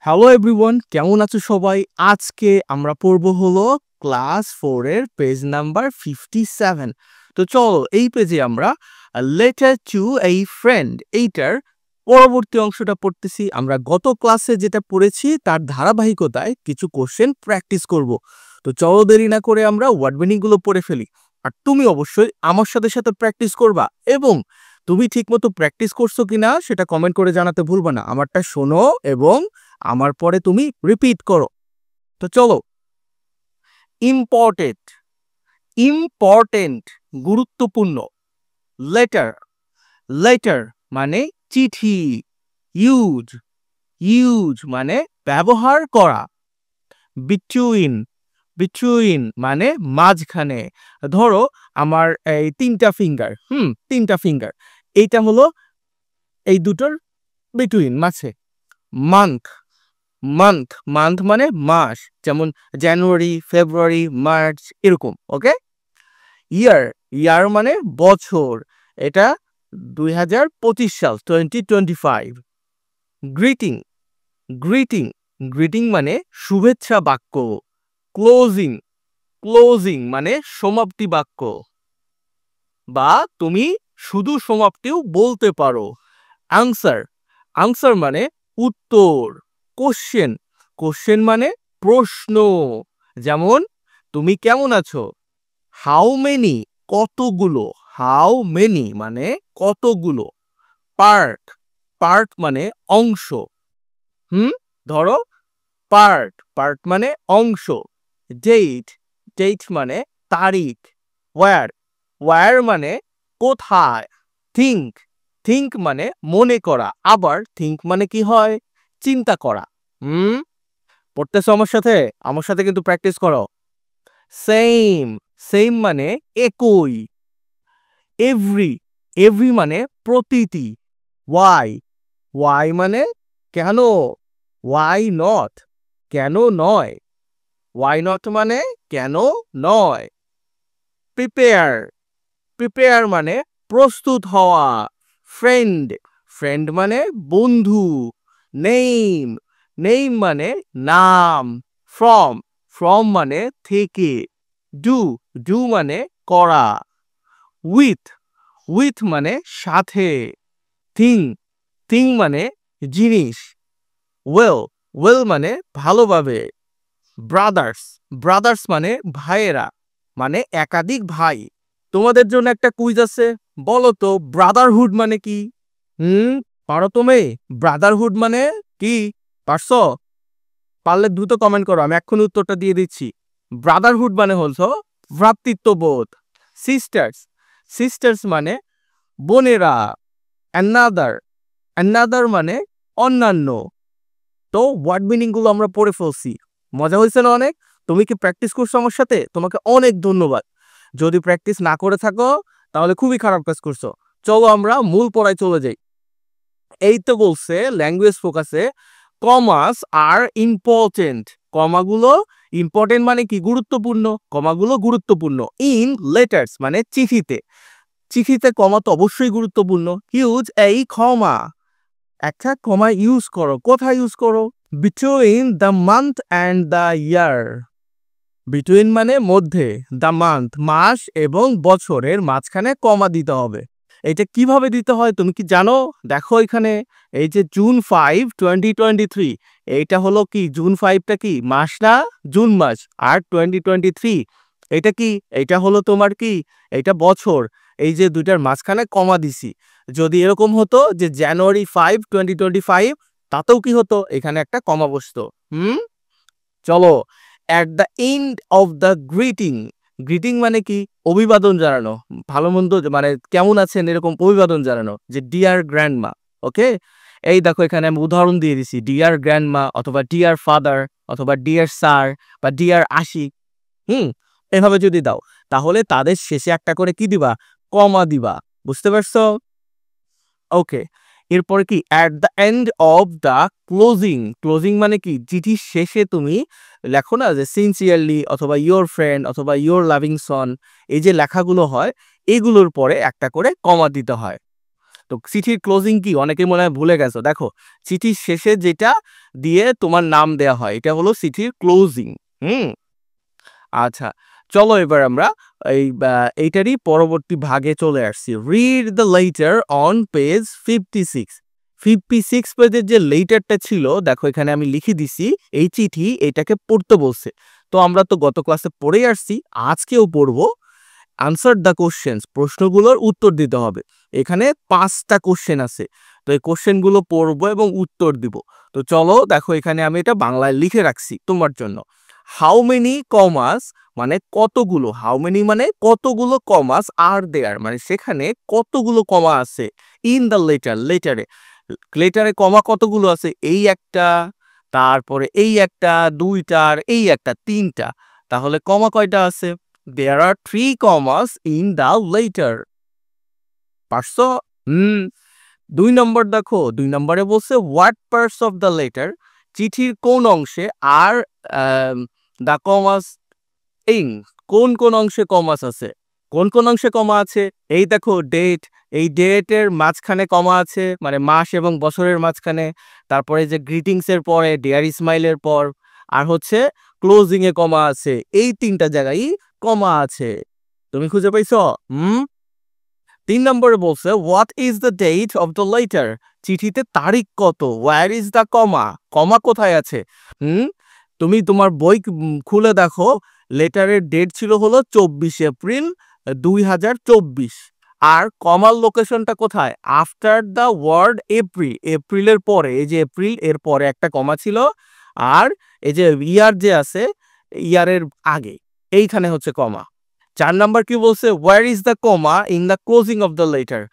Hello everyone, কেমন আছো সবাই? আজকে আমরা পড়ব হলো ক্লাস 4 এর পেজ নাম্বার 57। তো চলো এই পেজে আমরা লেটার টু এ ফ্রেন্ড এইটার পরবর্তী অংশটা পড়তেছি। আমরা গত ক্লাসে যেটা পড়েছি তার ধারাবাহিকতায় কিছু কোশ্চেন প্র্যাকটিস করব। তো চলো দেরি না করে আমরা ওয়ার্ড মিনিং গুলো পড়ে ফেলি। আর তুমি অবশ্যই আমার সাথে সাথে প্র্যাকটিস করবা এবং তুমি ঠিকমতো প্র্যাকটিস করছো কিনা সেটা কমেন্ট করে জানাতে ভুলবা না। আমারটা শোনো এবং আমার পরে তুমি রিপিট করো। তো চলো, ইম্পর্টেন্ট, ইম্পর্টেন্ট গুরুত্বপূর্ণ। লেটার, লেটার মানে চিঠি। ইউজ, ইউজ মানে ব্যবহার করা। বিটুইন, বিটুইন মানে মাঝখানে। ধরো আমার এই তিনটা ফিঙ্গার, তিনটা ফিঙ্গার, এইটা হলো এই দুটোর বিটুইন, মাঝে। মান্থ, মান্থ, মান্থ মানে মাস, যেমন জানুয়ারি, ফেব্রুয়ারি, মার্চ এরকম। ওকে। ইয়ার, ইয়ার মানে বছর, এটা 2025 সাল, 2025। গ্রিটিং, গ্রিটিং, গ্রিটিং মানে শুভেচ্ছা বাক্য। ক্লোজিং, ক্লোজিং মানে সমাপ্তি বাক্য, বা তুমি শুধু সমাপ্তিও বলতে পারো। আনসার, আনসার মানে উত্তর। কোশ্চেন, কোশ্চেন মানে প্রশ্ন, যেমন তুমি কেমন আছো। হাউ মেনি কতগুলো, হাউ মেনি মানে কতগুলো। পার্ট, পার্ট মানে অংশ। ধরো পার্ট, পার্ট মানে অংশ। ডেট, ডেট মানে তারিখ। ওয়্যার, ওয়্যার মানে কোথায়। থিঙ্ক, থিঙ্ক মানে মনে করা, আবার থিঙ্ক মানে কি হয়, চিন্তা করা। পড়তেছো আমার সাথে কিন্তু প্র্যাকটিস করো। সেম, সেম মানে একই। এভরি, এভরি মানে প্রতিটি। ওয়াই, ওয়াই মানে কেন। ওয়াই নট, কেন নয়। ওয়াই নট মানে কেন নয়। প্রিপেয়ার, প্রিপেয়ার মানে প্রস্তুত হওয়া। ফ্রেন্ড, ফ্রেন্ড মানে বন্ধু। নেম, নেম মানে নাম। ফ্রম, ফ্রম মানে থেকে। ডু, ডু মানে করা। উইথ, উইথ মানে সাথে। থিং, থিং মানে জিনিস। ওয়েল, ওয়েল মানে ভালোভাবে। ব্রাদার্স, ব্রাদার্স মানে ভাইয়েরা, মানে একাধিক ভাই। তোমাদের জন্য একটা কুইজ আছে, বলো তো ব্রাদারহুড মানে কি? পারো তুমি? ব্রাদারহুড মানে কি, পারছো? পারলে দ্রুত কমেন্ট করো, আমি এক্ষুনি উত্তরটা দিয়ে দিচ্ছি। ব্রাদারহুড মানে হলো ভ্রাতৃত্ববোধ। সিস্টার্স, সিস্টার্স মানে বোনেরা। অ্যানাদার, অ্যানাদার মানে অন্যান্য। তো ওয়ার্ড মিনিং গুলো আমরা পড়ে ফেলছি। মজা হয়েছে না অনেক? তুমি কি প্র্যাকটিস করছো আমার সাথে? তোমাকে অনেক ধন্যবাদ। যদি প্র্যাকটিস না করে থাকো তাহলে খুবই খারাপ কাজ করছো। চলো আমরা মূল পড়ায় চলে যাই। এই তো বলছে ল্যাঙ্গুয়েজ ফোকাসে কমাস আর ইম্পর্টেন্ট। কমাগুলো ইম্পর্টেন্ট মানে কি, গুরুত্বপূর্ণ। কমাগুলো গুরুত্বপূর্ণ ইন লেটার্স মানে চিঠিতে। চিঠিতে কমা তো অবশ্যই গুরুত্বপূর্ণ। ইউজ এই কমা, একটা কমা ইউজ করো। কোথায় ইউজ করো? Between the month and the year. Between মানে মধ্যে, দ্য মান্থ মাস এবং বছরের মাঝখানে কমা দিতে হবে। এটা কিভাবে দিতে হয় তুমি কি জানো? দেখো এখানে এই যে জুন 5, 2023, এইটা হলো কি, জুন 5টা কি মাস না, জুন মাস। আর 2023 এটা কি, এটা হলো তোমার কি, এটা বছর। এই যে দুইটার মাঝখানে কমা দিছি। যদি এরকম হতো যে জানুয়ারি 5, 2025, তাতেও কি হতো, এখানে একটা কমা বসতো। চলো, at the end of the greeting. Greeting মানে কি, অভিবাদন জানানো, ভালো মন্দ মানে কেমন আছেন এরকম অভিবাদন জানানো, যে ডিয়ার গ্র্যান্ডমা। ওকে, এই দেখো এখানে আমি উদাহরণ দিয়ে দিছি, ডিয়ার গ্র্যান্ডমা অথবা ডিয়ার ফাদার অথবা ডিয়ার স্যার বা ডিয়ার আশিক। এভাবে যদি দাও তাহলে তাদের শেষে একটা করে কি দিবা, কমা দিবা। বুঝতে পারছো? ওকে, এরপরে কি, at the end of the closing. Closing মানে কি, চিঠির শেষে তুমি লেখো না যে সিনসিয়ারলি অথবা ইয়োর ফ্রেন্ড অথবা ইয়োর লাভিং সন, এই যে লেখাগুলো হয় এগুলোর পরে একটা করে কমা দিতে হয়। তো চিঠির ক্লোজিং কি অনেকে মনে হয় ভুলে গেছো, দেখো চিঠির শেষে যেটা দিয়ে তোমার নাম দেয়া হয় এটা হলো চিঠির ক্লোজিং। আচ্ছা, চলো এবার আমরা এইটারই পরবর্তী ভাগে চলে আসছি। Read the letter on page 56। 56 পেজের যে লেটারটা ছিল দেখো এখানে আমি লিখে দিছি এই চিঠি, এটাকে পড়তে বলছে। তো আমরা তো গত ক্লাসে পড়ে আসছি, আজকেও পড়বো। আনসার দ্য কোশ্চেন্স, প্রশ্নগুলোর উত্তর দিতে হবে। এখানে 5টা কোশ্চেন আছে, তো এই কোশ্চেনগুলো পড়বো এবং উত্তর দিব। তো চলো দেখো এখানে আমি এটা বাংলায় লিখে রাখছি তোমার জন্য। হাউ মেনি কমাস মানে কতগুলো, হাউ মেনি মানে কতগুলো কমাস আর দেয়ার মানে সেখানে কতগুলো কমা আছে ইন দ্য লেটার, লেটারে লেটারে কমা কতগুলো আছে, এই একটা, তারপরে এই একটা, দুইটার এই একটা, তিনটা, তাহলে কমা কয়টা আছে? There are 3 commas in the letter. পারছো? 2 নম্বর দেখো, 2 নম্বরে বলছে what parts of the letter, চিঠির কোন অংশে আর the commas in, কোন কোন অংশে কমাস আছে, কোন কোন অংশে কমা আছে? এই দেখো ডেট, এই ডেটের মাঝখানে কমা আছে মানে মাস এবং বছরের মাঝখানে, তারপরে যে গ্রিটিংস এর পরে ডিয়ার ইসমাইলের পর, আর হচ্ছে ক্লোজিং এ কমা আছে, এই 3টা জায়গায় কমা আছে। তুমি খুঁজে পাইছো? 3 নম্বরে বলছে what is the date of the letter, চিঠিতে তারিখ কত, where is the comma, comma কোথায় আছে? তুমি তোমার বই খুলে দেখো, লেটারের ডেট ছিল হলো 24 এপ্রিল 2024, আর কমার লোকেশনটা কোথায়? আফটার দ্য ওয়ার্ড এপ্রিল, এপ্রিলের পরে, এই যে এপ্রিল এর পরে একটা কমা ছিল, আর এই যে ইয়ার যে আছে ইয়ারের আগে এইখানে হচ্ছে কমা। 4 নাম্বার কি বলছে? Wire is the comma in the closing of the letter,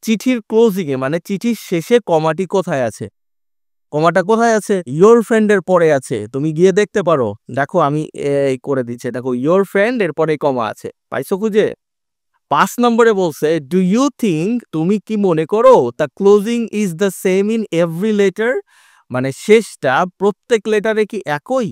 চিঠির ক্লোজিং এ মানে চিঠির শেষে কমাটি কোথায় আছে? কমাটা কোথায় আছে? ইয়োর ফ্রেন্ড এর পরে আছে, তুমি গিয়ে দেখতে পারো, দেখো আমি এই করে দিচ্ছি, দেখো ইয়োর ফ্রেন্ড এর পরে কমা আছে, পাইছো খুঁজে? 5 নম্বরে বলছে ডু ইউ থিঙ্ক, তুমি কি মনে করো, the closing is the same in every letter, মানে শেষটা প্রত্যেক লেটারে কি একই?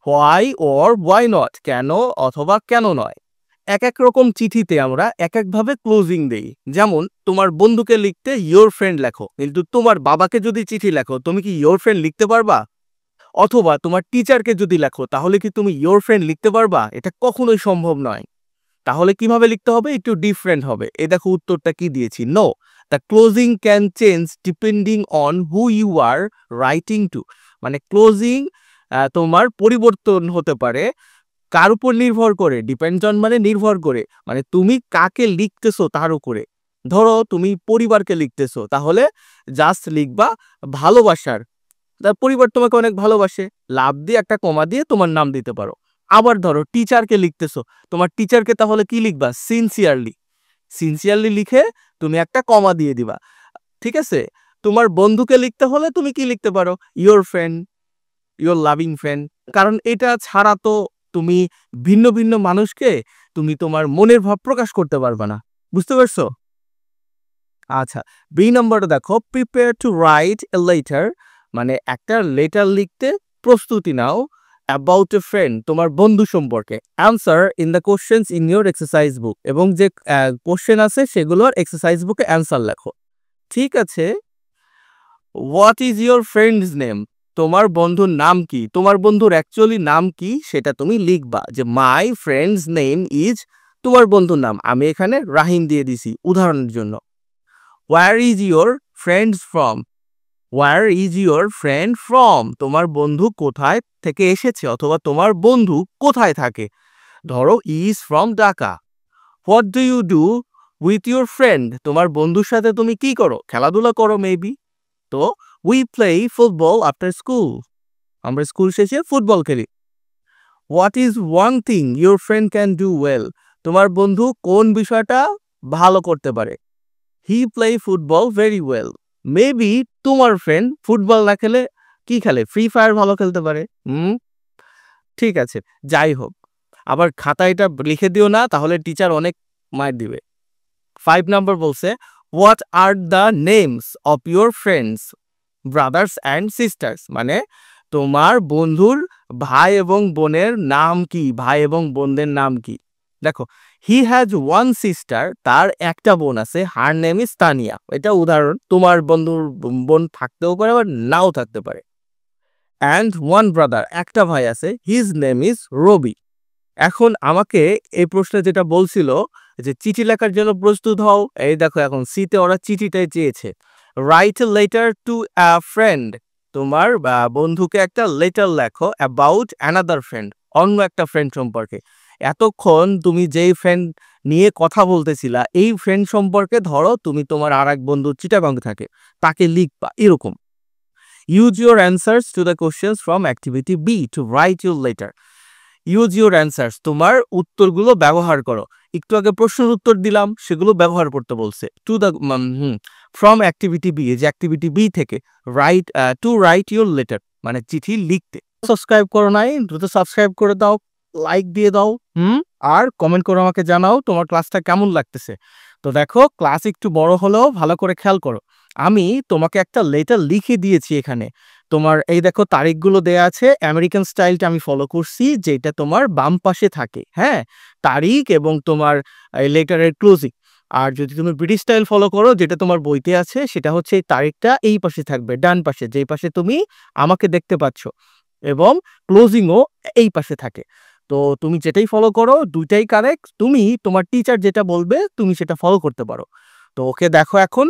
হোয়াই অর হোয়াই নট, কেন অথবা কেন নয়। এক এক রকম চিঠিতে আমরা এক একভাবে ক্লোজিং দেই। যেমন তোমার বন্ধুকে লিখতে ইয়োর ফ্রেন্ড লেখো, কিন্তু তোমার বাবাকে যদি চিঠি লেখো তুমি কি ইয়োর ফ্রেন্ড লিখতে পারবা? অথবা তোমার টিচারকে যদি লেখো তাহলে কি তুমি ইয়োর ফ্রেন্ড লিখতে পারবা? এটা কখনোই সম্ভব নয়। তাহলে কিভাবে লিখতে হবে? একটু ডিফারেন্ট হবে। এই দেখো উত্তরটা কি দিয়েছি, no, the closing can change depending on who you are writing to, মানে ক্লোজিং তোমার পরিবর্তন হতে পারে কার উপর নির্ভর করে? ডিপেন্ডস অন মানে নির্ভর করে, মানে তুমি কাকে লিখতেছো তার উপরে। ধরো তুমি পরিবারকে লিখতেছো, তাহলে জাস্ট লিখবা ভালোবাসার, তার পরিবার তোমাকে অনেক ভালোবাসে, লাভ দিয়ে একটা কমা দিয়ে তোমার নাম দিতে পারো। আবার ধরো টিচারকে লিখতেছো, তোমার টিচারকে তাহলে কি লিখবা? সিনসিয়ারলি, সিনসিয়ারলি লিখে তুমি একটা কমা দিয়ে দিবা, ঠিক আছে? তোমার বন্ধুকে লিখতে হলে তুমি কি লিখতে পারো? Your friend, your loving friend, কারণ এটা ছাড়া তো তুমি ভিন্ন ভিন্ন মানুষকে তুমি তোমার মনের ভাব প্রকাশ করতে পারবে না। বুঝতে পারছো? আচ্ছা, বি নম্বরটা দেখো, prepare to write a letter, মানে একটা লেটার লিখতে প্রস্তুতি নাও অ্যাবাউট এ ফ্রেন্ড, তোমার বন্ধু সম্পর্কে। Answer in the questions in your exercise বুক, এবং যে কোশ্চেন আছে সেগুলোর এক্সারসাইজ বুকে অ্যান্সার লেখো। ঠিক আছে, what is your friends name, তোমার বন্ধুর নাম কি? তোমার বন্ধুর অ্যাকচুয়ালি নাম কি সেটা তুমি লিখবা, যে মাই ফ্রেন্ডস নেম ইজ, তোমার বন্ধুর নাম আমি এখানে রাহিম দিয়ে দিছি উদাহরণের জন্য। Where is your friends from, where is your friend from, তোমার বন্ধু কোথায় থেকে এসেছে অথবা তোমার বন্ধু কোথায় থাকে। ধরো is from Dhaka. What do you do with your friend, তোমার বন্ধুর সাথে তুমি কি করো? খেলাধুলা করো মেবি। তো we play football after school, আমরা স্কুল শেষে ফুটবল খেলি। What is one thing your friend can do well, তোমার বন্ধু কোন বিষয়টা ভালো করতে পারে? হি play football very well. Maybe তোমার ফ্রেন্ড ফুটবল না খেলে কি খেলে? ফ্রি ফায়ার ভালো খেলতে পারে। ঠিক আছে, যাই হোক, আবার খাতায় এটা লিখে দিও না, তাহলে টিচার অনেক মার দিবে। 5 নাম্বার বলছে what are the names of your friends brothers and sisters, মানে তোমার বন্ধুর ভাই এবং বোনের নাম কি? ভাই এবং বোনদের নাম কি? দেখো হি হ্যাজ ওয়ান সিস্টার, তার একটা বোন আছে, হার নেম ইজ তানিয়া। এটা উদাহরণ, তোমার বন্ধুর বোন থাকতেও পারে আবার নাও থাকতে পারে। অ্যান্ড ওয়ান ব্রাদার, একটা ভাই আছে, হিজ নেম ইজ রবি। এখন আমাকে এই প্রশ্নে যেটা বলছিল যে চিঠি লেখার জন্য প্রস্তুত হও, এই দেখো এখন সিতে ওরা চিঠিটাই চেয়েছে। Write a letter to a friend, তোমার বন্ধুকে একটা লেটার লেখো অ্যাবাউট অ্যানাদার ফ্রেন্ড, অন্য একটা ফ্রেন্ড সম্পর্কে। এতক্ষণ তুমি যেই ফ্রেন্ড নিয়ে কথা বলতেছিলা এই ফ্রেন্ড সম্পর্কে ধরো তুমি তোমার আর এক বন্ধু চিটাগং থাকে, তাকে লিখবা এরকম। Use your answers to the questions from activity B to write your letter. Use your answers, তোমার উত্তরগুলো ব্যবহার করো। একটু আগে প্রশ্নের উত্তর দিলাম, সেগুলো ব্যবহার করতে বলছে। To the from activity B, যে অ্যাক্টিভিটি বি থেকে write to write your letter মানে চিঠি লিখতে। সাবস্ক্রাইব করো নাই, দ্রুত সাবস্ক্রাইব করে দাও, লাইক দিয়ে দাও, আর কমেন্ট করে আমাকে জানাও তোমার ক্লাসটা কেমন লাগতেছে। তো দেখো ক্লাস একটু বড় হলেও ভালো করে খেয়াল করো, আমি তোমাকে একটা লেটার লিখে দিয়েছি এখানে। তোমার এই দেখো তারিখগুলো দেয়া আছে, আমেরিকান স্টাইলটা আমি ফলো করছি, যেটা তোমার বাম পাশে থাকে, হ্যাঁ, তারিখ এবং তোমার লেটারের ক্লোজিং। আর যদি তুমি ব্রিটিশ স্টাইল ফলো করো, যেটা তোমার বইতে আছে, সেটা হচ্ছে এই তারিখটা এই পাশে থাকবে, ডান পাশে, যেই পাশে তুমি আমাকে দেখতে পাচ্ছ, এবং ক্লোজিংও এই পাশে থাকে। তো তুমি যেটাই ফলো করো দুইটাই কারেক্ট, তুমি তোমার টিচার যেটা বলবে তুমি সেটা ফলো করতে পারো। তো ওকে দেখো এখন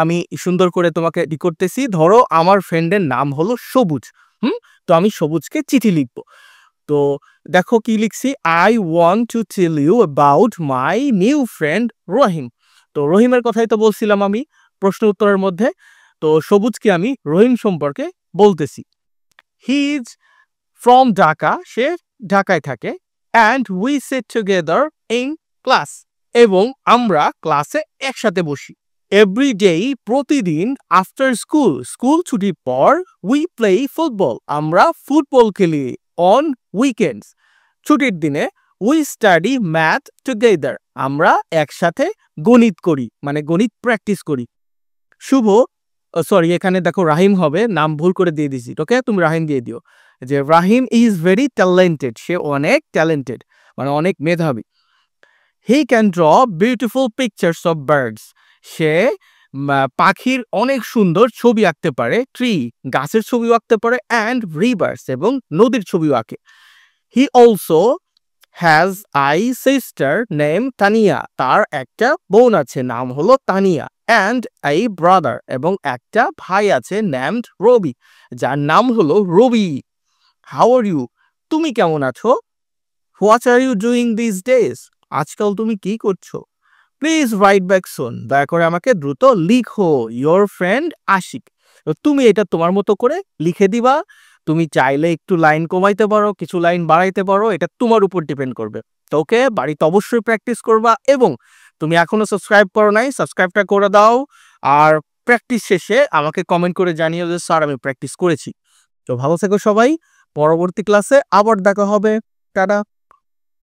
আমি সুন্দর করে তোমাকে করতেছি। ধরো আমার ফ্রেন্ডের নাম হলো সবুজ, তো আমি সবুজকে চিঠি লিখবো। তো দেখো কি লিখছি, I want to tell you about my new friend Rahim. তো রহিমের কথাই তো বলছিলাম আমি প্রশ্ন উত্তরের মধ্যে। তো সবুজকে আমি রহিম সম্পর্কে বলতেছি। হি ইজ ফ্রম ঢাকা, সে ঢাকায় থাকে। And we sit together in class, এবং আমরা ক্লাসে একসাথে বসি। এভরি ডে, প্রতিদিন। আফটার স্কুল, স্কুল ছুটির পর। উই প্লে ফুটবল, আমরা ফুটবল খেলি। অন উইকেন্ডস, ছুটির দিনে। উই স্টাডি ম্যাথ টুগেদার, আমরা একসাথে গণিত করি, মানে গণিত প্র্যাকটিস করি। শুভ, সরি এখানে দেখো রাহিম হবে, নাম ভুল করে দিয়ে দিছি, ওকে তুমি রাহিম দিয়ে দিও, যে রাহিম ইজ ভেরি ট্যালেন্টেড, সে অনেক ট্যালেন্টেড মানে অনেক মেধাবী। He can draw beautiful pictures of birds, সে পাখির অনেক সুন্দর ছবি আঁকতে পারে। ট্রি, গাছের ছবিও আঁকতে পারে। অ্যান্ড রিভার্স, এবং নদীর ছবিও আঁকে। He also has I sister name Tania, তার একটা বোন আছে, নাম হলো তানিয়া। অ্যান্ড আই ব্রাদার, এবং একটা ভাই আছে, নেমড রবি, যার নাম হলো রবি। হাউ আর ইউ, তুমি কেমন আছো? What are you doing these days, আজকাল তুমি কি করছো? প্লিজ রাইট ব্যাক সুন, দয়া করে আমাকে দ্রুত লিখো। Your friend Ashiq. তুমি এটা তোমার মতো করে লিখে দিবা। তুমি চাইলে একটু লাইন কমাইতে পারো, কিছু লাইন বাড়াইতে পারো, এটা তোমার উপর ডিপেন্ড করবে। তো ওকে, বাড়িতে অবশ্যই প্র্যাকটিস করবা, এবং তুমি এখনো সাবস্ক্রাইব করো নাই, সাবস্ক্রাইবটা করে দাও। আর প্র্যাকটিস শেষে আমাকে কমেন্ট করে জানিও যে স্যার আমি প্র্যাকটিস করেছি। তো ভালো থেকো সবাই, পরবর্তী ক্লাসে আবার দেখা হবে, টাটা।